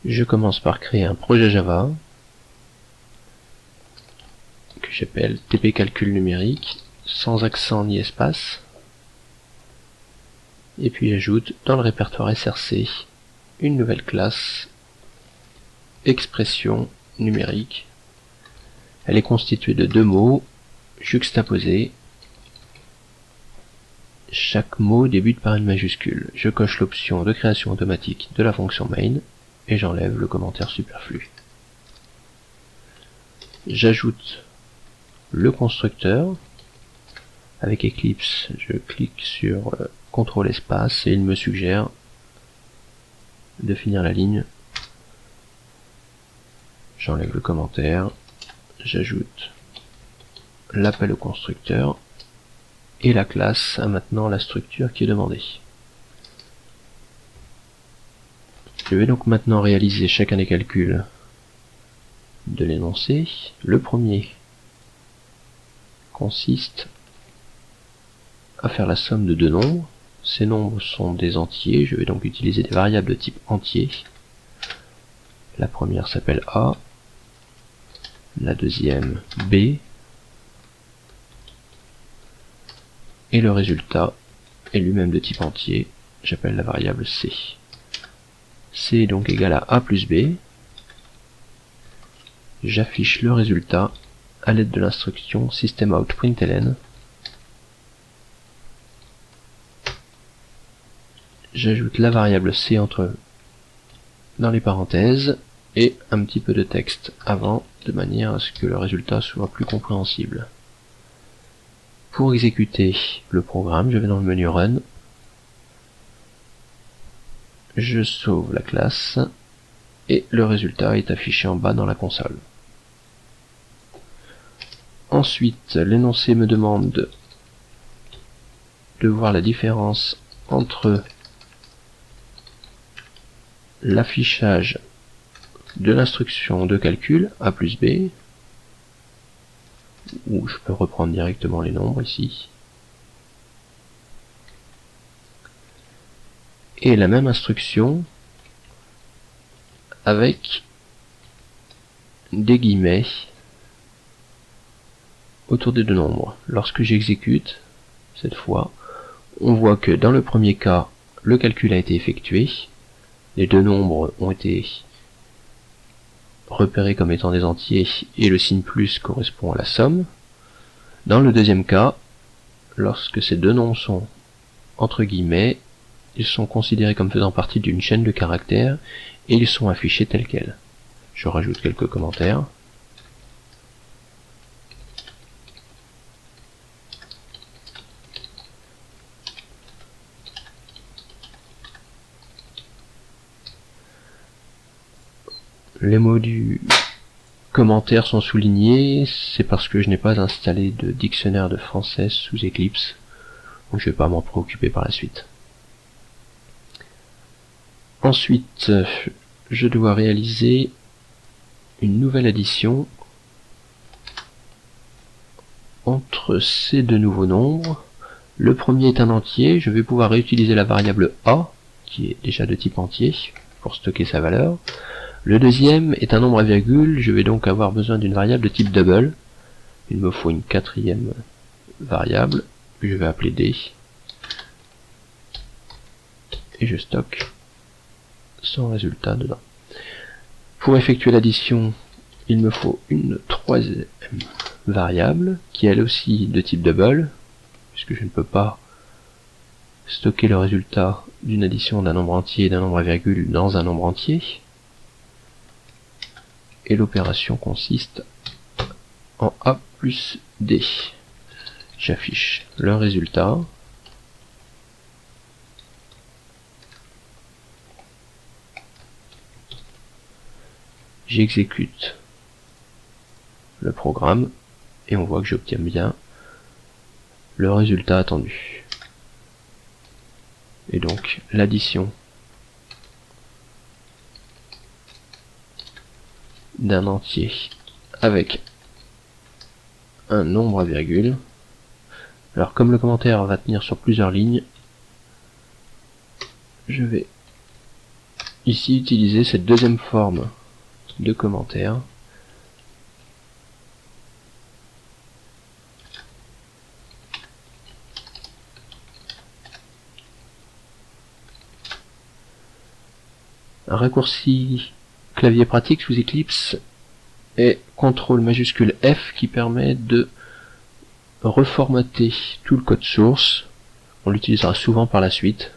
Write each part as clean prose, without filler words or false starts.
Je commence par créer un projet Java que j'appelle TP Calcul Numérique, sans accent ni espace. Et puis j'ajoute dans le répertoire SRC une nouvelle classe Expression numérique. Elle est constituée de deux mots juxtaposés. Chaque mot débute par une majuscule. Je coche l'option de création automatique de la fonction main et j'enlève le commentaire superflu. J'ajoute le constructeur. Avec Eclipse, je clique sur CTRL espace et il me suggère de finir la ligne. J'enlève le commentaire, j'ajoute l'appel au constructeur et la classe a maintenant la structure qui est demandée. Je vais donc maintenant réaliser chacun des calculs de l'énoncé. Le premier consiste à faire la somme de deux nombres. Ces nombres sont des entiers, je vais donc utiliser des variables de type entier. La première s'appelle A, la deuxième B, et le résultat est lui-même de type entier, j'appelle la variable C. C est donc égal à A plus B. J'affiche le résultat à l'aide de l'instruction systemout.println. J'ajoute la variable C dans les parenthèses et un petit peu de texte avant, de manière à ce que le résultat soit plus compréhensible. Pour exécuter le programme, je vais dans le menu Run, je sauve la classe et le résultat est affiché en bas dans la console. Ensuite, l'énoncé me demande de voir la différence entre l'affichage de l'instruction de calcul A plus B, où je peux reprendre directement les nombres ici, et la même instruction avec des guillemets autour des deux nombres. Lorsque j'exécute, cette fois, on voit que dans le premier cas, le calcul a été effectué, les deux nombres ont été repérés comme étant des entiers et le signe plus correspond à la somme. Dans le deuxième cas, lorsque ces deux nombres sont entre guillemets, ils sont considérés comme faisant partie d'une chaîne de caractères et ils sont affichés tels quels. Je rajoute quelques commentaires. Les mots du commentaire sont soulignés, c'est parce que je n'ai pas installé de dictionnaire de français sous Eclipse, donc je ne vais pas m'en préoccuper par la suite. Ensuite, je dois réaliser une nouvelle addition entre ces deux nouveaux nombres. Le premier est un entier, je vais pouvoir réutiliser la variable A, qui est déjà de type entier, pour stocker sa valeur. Le deuxième est un nombre à virgule, je vais donc avoir besoin d'une variable de type double. Il me faut une quatrième variable, que je vais appeler D. Et je stocke son résultat dedans. Pour effectuer l'addition, il me faut une troisième variable, qui est elle aussi de type double, puisque je ne peux pas stocker le résultat d'une addition d'un nombre entier et d'un nombre à virgule dans un nombre entier. Et l'opération consiste en A plus D. J'affiche le résultat. J'exécute le programme et on voit que j'obtiens bien le résultat attendu. Et donc l'addition d'un entier avec un nombre à virgule. Alors comme le commentaire va tenir sur plusieurs lignes, je vais ici utiliser cette deuxième forme de commentaire. Un raccourci clavier pratique sous Eclipse est CTRL majuscule F qui permet de reformater tout le code source. On l'utilisera souvent par la suite.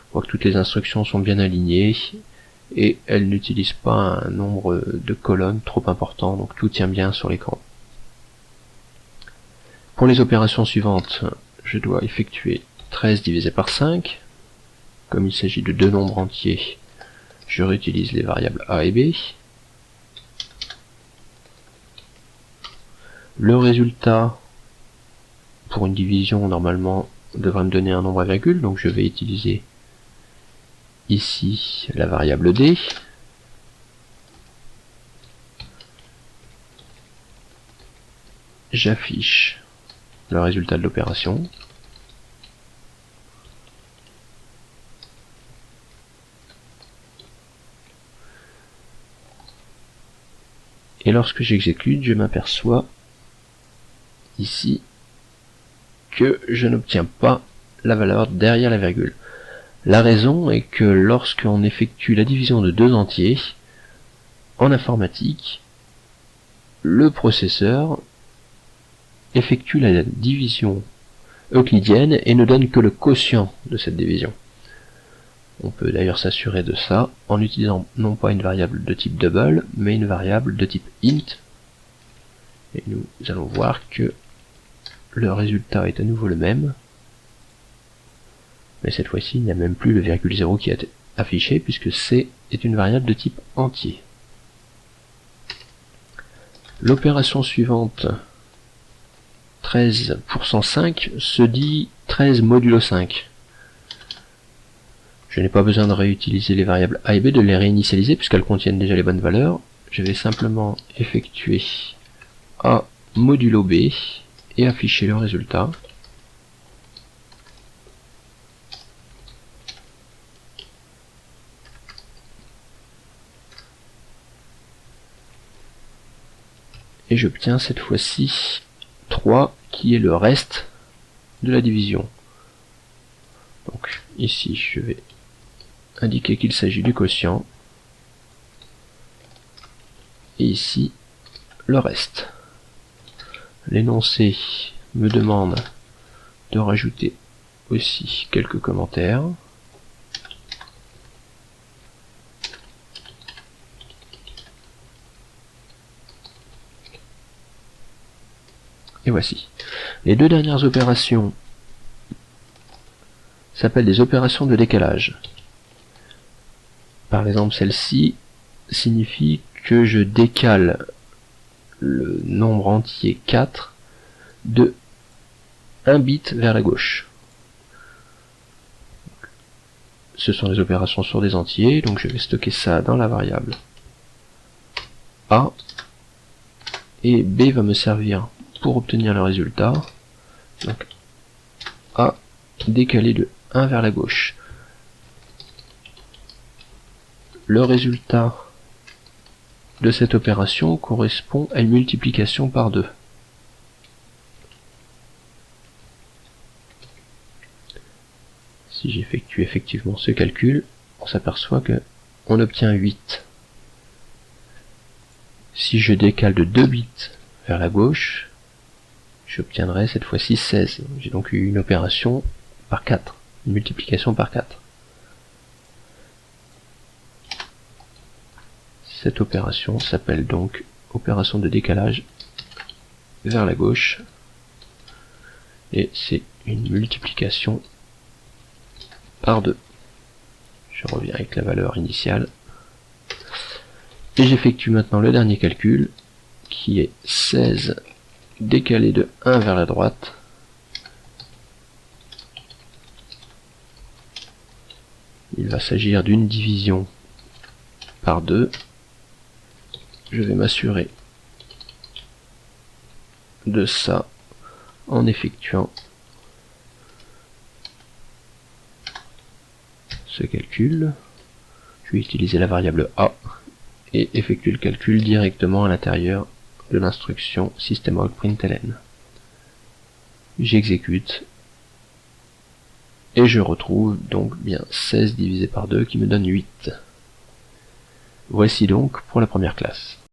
On voit que toutes les instructions sont bien alignées et elles n'utilisent pas un nombre de colonnes trop important, donc tout tient bien sur l'écran. Pour les opérations suivantes, je dois effectuer 13 divisé par 5. Comme il s'agit de deux nombres entiers, je réutilise les variables a et b. Le résultat pour une division normalement devrait me donner un nombre à virgule, donc je vais utiliser ici la variable d. J'affiche le résultat de l'opération. Et lorsque j'exécute, je m'aperçois ici que je n'obtiens pas la valeur derrière la virgule. La raison est que lorsqu'on effectue la division de deux entiers, en informatique, le processeur effectue la division euclidienne et ne donne que le quotient de cette division. On peut d'ailleurs s'assurer de ça en utilisant non pas une variable de type double, mais une variable de type int. Et nous allons voir que le résultat est à nouveau le même. Mais cette fois-ci, il n'y a même plus le virgule 0 qui est affiché, puisque c est une variable de type entier. L'opération suivante, 13 pour 105, se dit 13 modulo 5. Je n'ai pas besoin de réutiliser les variables a et b, de les réinitialiser, puisqu'elles contiennent déjà les bonnes valeurs. Je vais simplement effectuer a modulo b et afficher le résultat. Et j'obtiens cette fois-ci 3 qui est le reste de la division. Donc ici je vais indiquer qu'il s'agit du quotient et ici le reste. L'énoncé me demande de rajouter aussi quelques commentaires. Et voici. Les deux dernières opérations s'appellent des opérations de décalage. Par exemple, celle-ci signifie que je décale le nombre entier 4 de 1 bit vers la gauche. Ce sont des opérations sur des entiers, donc je vais stocker ça dans la variable A, et B va me servir pour obtenir le résultat. Donc A décalé de 1 vers la gauche. Le résultat de cette opération correspond à une multiplication par 2. Si j'effectue effectivement ce calcul, on s'aperçoit que on obtient 8. Si je décale de 2 bits vers la gauche, j'obtiendrai cette fois-ci 16. J'ai donc eu une opération par 4, une multiplication par 4. Cette opération s'appelle donc opération de décalage vers la gauche, et c'est une multiplication par 2. Je reviens avec la valeur initiale, et j'effectue maintenant le dernier calcul, qui est 16 décalé de 1 vers la droite, il va s'agir d'une division par 2. Je vais m'assurer de ça en effectuant ce calcul. Je vais utiliser la variable a et effectuer le calcul directement à l'intérieur de l'instruction systemout.println. J'exécute et je retrouve donc bien 16 divisé par 2 qui me donne 8. Voici donc pour la première classe.